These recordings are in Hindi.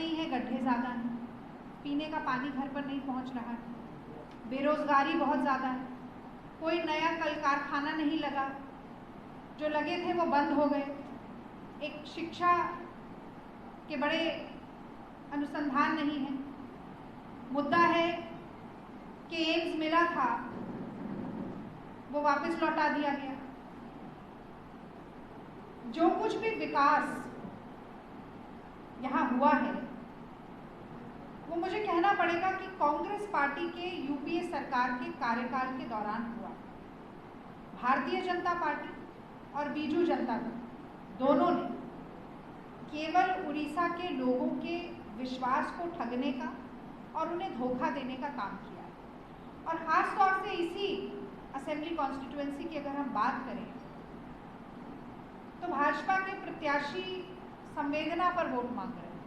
नहीं है, गड्ढे ज़्यादा हैं, पीने का पानी घर पर नहीं पहुंच रहा है, बेरोजगारी बहुत ज़्यादा है, कोई नया कल कारखाना नहीं लगा, जो लगे थे वो बंद हो गए, एक शिक्षा के बड़े अनुसंधान नहीं है। मुद्दा है कि एम्स मिला था वो वापस लौटा दिया गया। जो कुछ भी विकास यहाँ हुआ है वो मुझे कहना पड़ेगा कि कांग्रेस पार्टी के यूपीए सरकार के कार्यकाल के दौरान हुआ। भारतीय जनता पार्टी और बीजू जनता दल दोनों ने केवल उड़ीसा के लोगों के विश्वास को ठगने का और उन्हें धोखा देने का काम किया है। और खास तौर से इसी असेंबली कॉन्स्टिट्यूएंसी की अगर हम बात करें तो भाजपा के प्रत्याशी संवेदना पर वोट मांग रहे हैं,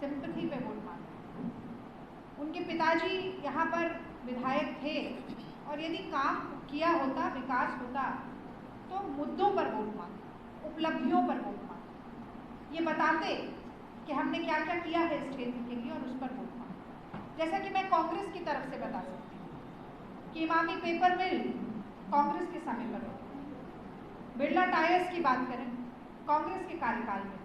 सिंपैथी पे वोट मांग रहे हैं। उनके पिताजी यहाँ पर विधायक थे और यदि काम किया होता, विकास होता तो मुद्दों पर वोट मांग, उपलब्धियों पर वोट मांग, ये बताते कि हमने क्या क्या किया है इस क्षेत्र के लिए और उस पर वोट मांग। जैसा कि मैं कांग्रेस की तरफ से बता सकती हूँ कि इमामी पेपर मिल कांग्रेस के समय पर, बिरला टायर्स की बात करें कांग्रेस के कार्यकाल में,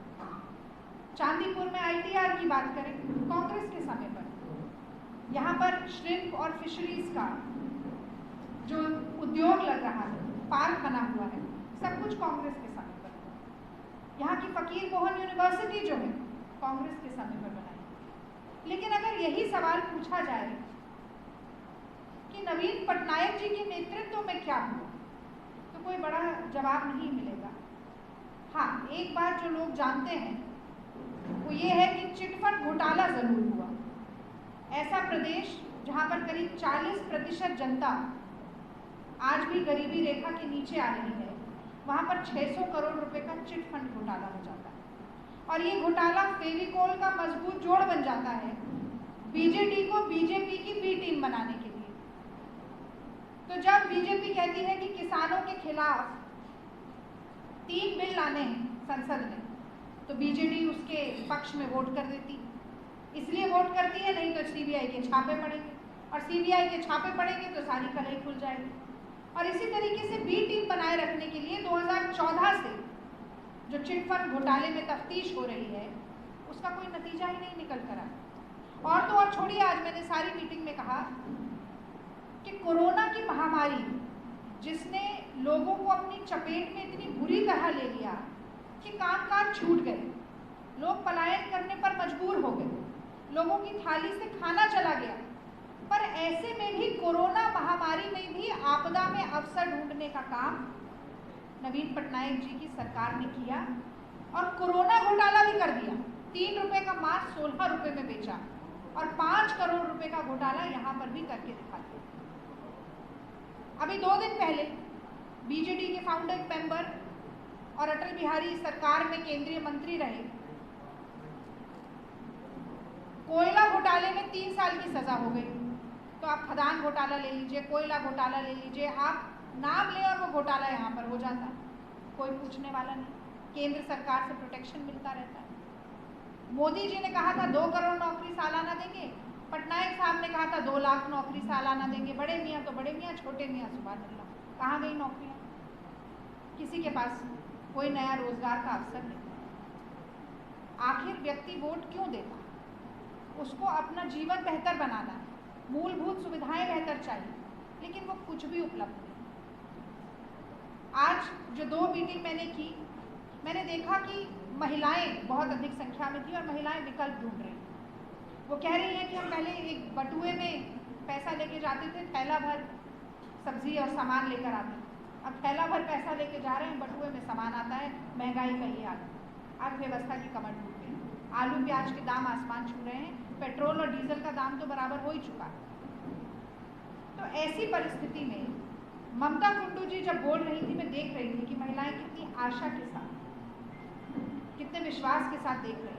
चांदीपुर में आईटीआर की बात करें कांग्रेस के समय पर, यहाँ पर श्रिम्प और फिशरीज का जो उद्योग लग रहा है, पार्क बना हुआ है, सब कुछ कांग्रेस के समय पर। यहाँ की फकीर मोहन यूनिवर्सिटी जो है कांग्रेस के समय पर बनाई। लेकिन अगर यही सवाल पूछा जाए कि नवीन पटनायक जी के नेतृत्व में क्या हुआ तो कोई बड़ा जवाब नहीं मिलेगा। हाँ, एक बात जो लोग जानते हैं वो ये है कि चिटफंड घोटाला जरूर हुआ। ऐसा प्रदेश जहाँ पर करीब 40% जनता आज भी गरीबी रेखा के नीचे आ रही है, वहाँ पर 600 करोड़ रुपए का चिटफंड घोटाला हो जाता है और ये घोटाला फेविकोल का मजबूत जोड़ बन जाता है बीजेडी को बीजेपी की बी टीम बनाने के लिए। तो जब बीजेपी कहती है कि किसानों के खिलाफ 3 बिल लाने हैं संसद में, तो बीजेडी उसके पक्ष में वोट कर देती। इसलिए वोट करती है, नहीं तो सीबीआई के छापे पड़ेंगे और सीबीआई के छापे पड़ेंगे तो सारी कलई खुल जाएगी। और इसी तरीके से बी टीम बनाए रखने के लिए 2014 से जो चिटफंड घोटाले में तफ्तीश हो रही है उसका कोई नतीजा ही नहीं निकल कर आया। और तो और छोड़िए, आज मैंने सारी मीटिंग में कहा कि कोरोना की महामारी जिसने लोगों को अपनी चपेट में इतनी बुरी तरह ले लिया कि काम-काज छूट गए, लोग पलायन करने पर मजबूर हो गए, लोगों की थाली से खाना चला गया, पर ऐसे में भी कोरोना महामारी में भी आपदा में अवसर ढूंढने का काम नवीन पटनायक जी की सरकार ने किया और कोरोना घोटाला भी कर दिया। 3 रुपए का मास्क 16 रुपए में बेचा और 5 करोड़ रुपए का घोटाला यहाँ पर भी करके दिखा दिया। अभी 2 दिन पहले बीजेडी के फाउंडर मेंबर और अटल बिहारी सरकार में केंद्रीय मंत्री रहे, कोयला घोटाले में 3 साल की सजा हो गई। तो आप खदान घोटाला ले लीजिए, कोयला घोटाला ले लीजिए, आप नाम लें और वो घोटाला यहाँ पर हो जाता, कोई पूछने वाला नहीं। केंद्र सरकार से प्रोटेक्शन मिलता रहता है। मोदी जी ने कहा था 2 करोड़ नौकरी सालाना देंगे, पटनायक साहब ने कहा था 2 लाख नौकरी सालाना देंगे। बड़े मियाँ तो बड़े मियाँ, छोटे मियाँ सुभान अल्लाह, कहाँ गई नौकरियाँ? किसी के पास कोई नया रोजगार का अवसर नहीं। आखिर व्यक्ति वोट क्यों देता? उसको अपना जीवन बेहतर बनाना है, मूलभूत सुविधाएं बेहतर चाहिए, लेकिन वो कुछ भी उपलब्ध नहीं। आज जो 2 मीटिंग मैंने की, मैंने देखा कि महिलाएं बहुत अधिक संख्या में थी और महिलाएं विकल्प ढूंढ रही। वो कह रही हैं कि हम पहले एक बटुए में पैसा लेके जाते थे, थैला भर सब्जी और सामान लेकर आते, अब थैला भर पैसा लेके जा रहे हैं, बटुए में सामान आता है। महंगाई का ये हाल, अर्थव्यवस्था की कमर टूट गई। आलू प्याज के दाम आसमान छू रहे हैं, पेट्रोल और डीजल का दाम तो बराबर हो ही चुका है। तो ऐसी परिस्थिति में ममता कुंडू जी जब बोल रही थी, मैं देख रही थी कि महिलाएं कितनी आशा के साथ, कितने विश्वास के साथ देख रही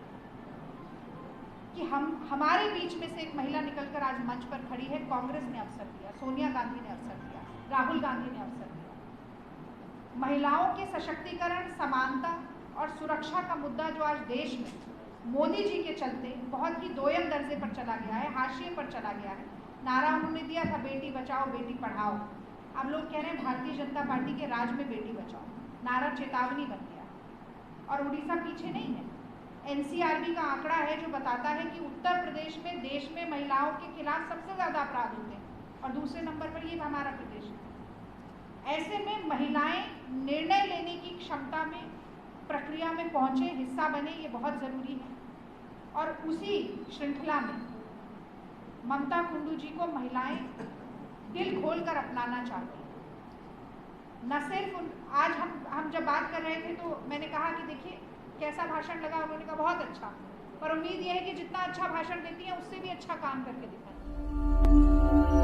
कि हमारे बीच में से एक महिला निकलकर आज मंच पर खड़ी है। कांग्रेस ने अवसर दिया, सोनिया गांधी ने अवसर दिया, राहुल गांधी ने अवसर दिया। महिलाओं के सशक्तिकरण, समानता और सुरक्षा का मुद्दा जो आज देश में मोदी जी के चलते बहुत ही दोयम दर्जे पर चला गया है, हाशिए पर चला गया है। नारा उन्होंने दिया था बेटी बचाओ बेटी पढ़ाओ, अब लोग कह रहे हैं भारतीय जनता पार्टी के राज में बेटी बचाओ, नारा चेतावनी बन गया। और उड़ीसा पीछे नहीं है। एनसीआरबी का आंकड़ा है जो बताता है कि उत्तर प्रदेश में देश में महिलाओं के खिलाफ सबसे ज़्यादा अपराध होते हैं और दूसरे नंबर पर ये हमारा प्रदेश है। ऐसे में महिलाएं निर्णय लेने की क्षमता में, प्रक्रिया में पहुंचे, हिस्सा बने, ये बहुत ज़रूरी है। और उसी श्रृंखला में ममता कुंडू जी को महिलाएं दिल खोलकर अपनाना चाहती हैं। न सिर्फ आज हम जब बात कर रहे थे तो मैंने कहा कि देखिए कैसा भाषण लगा, उन्होंने कहा बहुत अच्छा, पर उम्मीद यह है कि जितना अच्छा भाषण देती हैं उससे भी अच्छा काम करके दिखाएं।